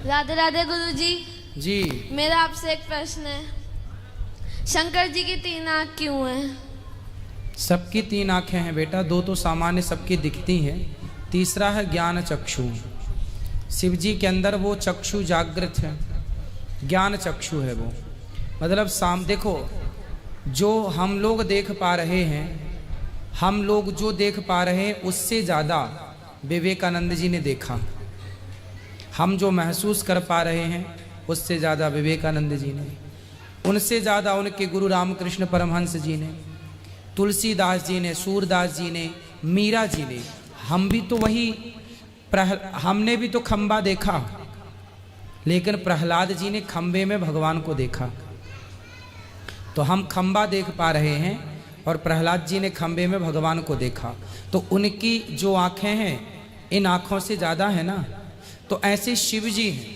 राधे राधे गुरुजी। जी मेरा आपसे एक प्रश्न है, शंकर जी की 3 आँख क्यों हैं? सबकी 3 आंखें हैं बेटा, 2 तो सामान्य सबकी दिखती हैं, तीसरा है ज्ञान चक्षु। शिव जी के अंदर वो चक्षु जागृत है, ज्ञान चक्षु है वो। मतलब देखो, जो हम लोग देख पा रहे हैं, हम लोग जो देख पा रहे हैं उससे ज़्यादा विवेकानंद जी ने देखा। हम जो महसूस कर पा रहे हैं उससे ज़्यादा विवेकानंद जी ने, उनसे ज़्यादा उनके गुरु रामकृष्ण परमहंस जी ने, तुलसीदास जी ने, सूरदास जी ने, मीरा जी ने। हम भी तो वही हमने भी तो खंबा देखा, लेकिन प्रहलाद जी ने खंबे में भगवान को देखा। तो हम खंबा देख पा रहे हैं और प्रहलाद जी ने खंबे में भगवान को देखा। तो उनकी जो आंखें हैं इन आंखों से ज़्यादा है ना। तो ऐसे शिव जी हैं,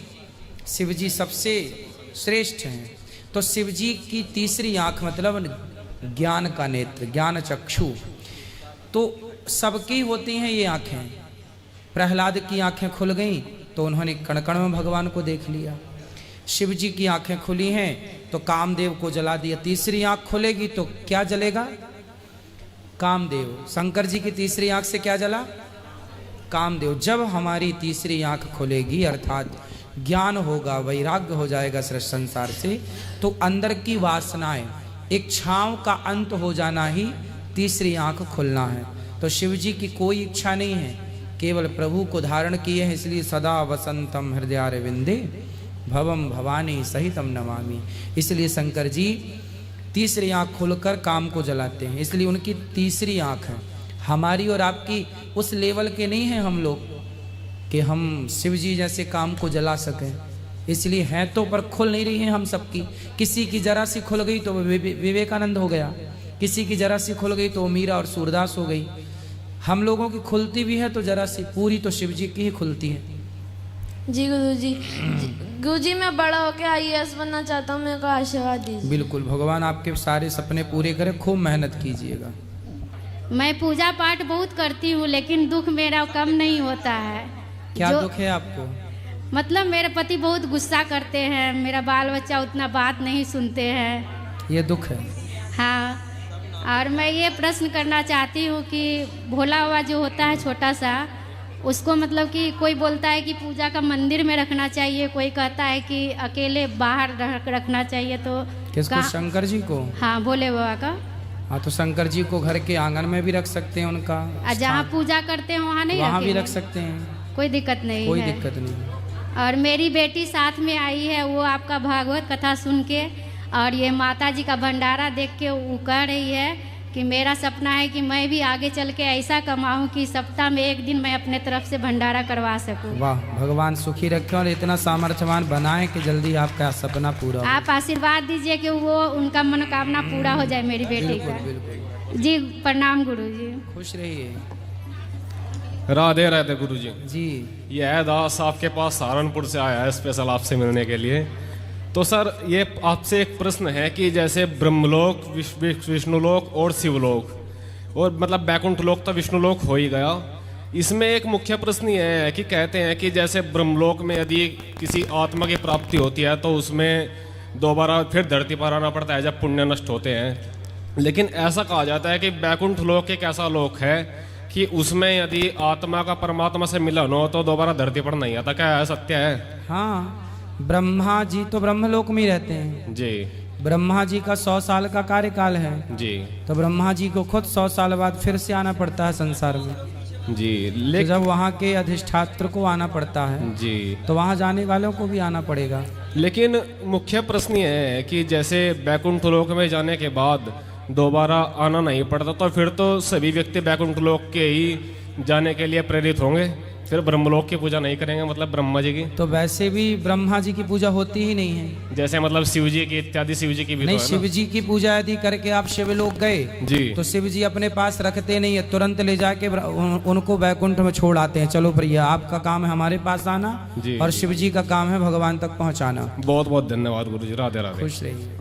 शिव जी सबसे श्रेष्ठ हैं। तो शिव जी की तीसरी आंख मतलब ज्ञान का नेत्र, ज्ञान चक्षु। तो सबकी होती हैं ये आंखें। प्रहलाद की आंखें खुल गईं तो उन्होंने कण कण में भगवान को देख लिया। शिव जी की आंखें खुली हैं तो कामदेव को जला दिया। तीसरी आंख खुलेगी तो क्या जलेगा? कामदेव। शंकर जी की तीसरी आंख से क्या जला? कामदेव। जब हमारी तीसरी आंख खुलेगी अर्थात ज्ञान होगा, वैराग्य हो जाएगा संसार से, तो अंदर की वासनाएं, इच्छाओं का अंत हो जाना ही तीसरी आंख खुलना है। तो शिव जी की कोई इच्छा नहीं है, केवल प्रभु को धारण किए हैं, इसलिए सदा वसंतम हृदयारविंदे भवम भवानी सहितम नमामि। इसलिए शंकर जी तीसरी आंख खोलकर काम को जलाते हैं, इसलिए उनकी तीसरी आंख है। हमारी और आपकी उस लेवल के नहीं हैं हम लोग कि हम शिव जी जैसे काम को जला सकें, इसलिए हैं तो पर खुल नहीं रही हैं हम सबकी। किसी की जरा सी खुल गई तो विवेकानंद हो गया, किसी की जरा सी खुल गई तो मीरा और सूरदास हो गई। हम लोगों की खुलती भी है तो जरा सी, पूरी तो शिव जी की ही खुलती है। जी गुरुजी। गुरुजी मैं बड़ा होकर IAS बनना चाहता हूँ, मेरे को आशीर्वाद दीजिए। बिल्कुल, भगवान आपके सारे सपने पूरे करें, खूब मेहनत कीजिएगा। मैं पूजा पाठ बहुत करती हूँ लेकिन दुख मेरा कम नहीं होता है। क्या दुख है आपको? मतलब मेरे पति बहुत गुस्सा करते हैं, मेरा बाल बच्चा उतना बात नहीं सुनते हैं, ये दुख है। हाँ। और मैं ये प्रश्न करना चाहती हूँ कि भोला बाबा जो होता है छोटा सा, उसको मतलब कि कोई बोलता है कि पूजा का मंदिर में रखना चाहिए, कोई कहता है कि अकेले बाहर रखना चाहिए। तो किसको? शंकर जी को? हाँ, भोले बाबा का। हाँ, तो शंकर जी को घर के आंगन में भी रख सकते हैं, उनका जहाँ पूजा करते हैं वहाँ नहीं, वहाँ भी रख सकते हैं, कोई दिक्कत नहीं, कोई दिक्कत नहीं। और मेरी बेटी साथ में आई है, वो आपका भागवत कथा सुन के और ये माता जी का भंडारा देख के वो कह रही है कि मेरा सपना है कि मैं भी आगे चल के ऐसा कमाऊं कि सप्ताह में एक दिन मैं अपने तरफ से भंडारा करवा सकूं। वाह, भगवान सुखी रखे और इतना सामर्थ्यवान बनाए कि जल्दी आपका सपना पूरा हो। आप आशीर्वाद दीजिए कि वो उनका मनोकामना पूरा हो जाए मेरी बेटी का। जी प्रणाम गुरुजी। खुश रहिए। राधे राधे गुरुजी। जी, यह दास आपके पास सहारनपुर से आया है स्पेशल आपसे मिलने के लिए। तो सर, ये आपसे एक प्रश्न है कि जैसे ब्रह्मलोक, विष्णुलोक और शिवलोक, और मतलब बैकुंठ लोक तो विष्णुलोक हो ही गया, इसमें एक मुख्य प्रश्न ये है कि कहते हैं कि जैसे ब्रह्मलोक में यदि किसी आत्मा की प्राप्ति होती है तो उसमें दोबारा फिर धरती पर आना पड़ता है जब पुण्य नष्ट होते हैं। लेकिन ऐसा कहा जाता है कि बैकुंठ लोक एक ऐसा लोक है कि उसमें यदि आत्मा का परमात्मा से मिलन हो तो दोबारा धरती पर नहीं आता। क्या है, सत्य है? हाँ, ब्रह्मा जी तो ब्रह्मलोक में ही रहते हैं जी। ब्रह्मा जी का 100 साल का कार्यकाल है जी। तो ब्रह्मा जी को खुद 100 साल बाद फिर से आना पड़ता है संसार में जी। तो जब वहाँ के अधिष्ठात्र को आना पड़ता है जी, तो वहाँ जाने वालों को भी आना पड़ेगा। लेकिन मुख्य प्रश्न ये है कि जैसे बैकुंठ लोक में जाने के बाद दोबारा आना नहीं पड़ता तो फिर तो सभी व्यक्ति बैकुंठ लोक के ही जाने के लिए प्रेरित होंगे, फिर ब्रह्मलोक की पूजा नहीं करेंगे, मतलब ब्रह्मा जी की। तो वैसे भी ब्रह्मा जी की पूजा होती ही नहीं है, जैसे मतलब शिव जी की इत्यादि, शिव जी की भी नहीं। तो है शिव जी की पूजा यदि करके आप शिवलोक गए जी, तो शिव जी अपने पास रखते नहीं है, तुरंत ले जाके उनको बैकुंठ में छोड़ आते हैं। चलो भैया, आपका काम है हमारे पास आना जी, और शिव जी का काम है भगवान तक पहुँचाना। बहुत बहुत धन्यवाद गुरु जी। राधे राधे। खुश रहिए।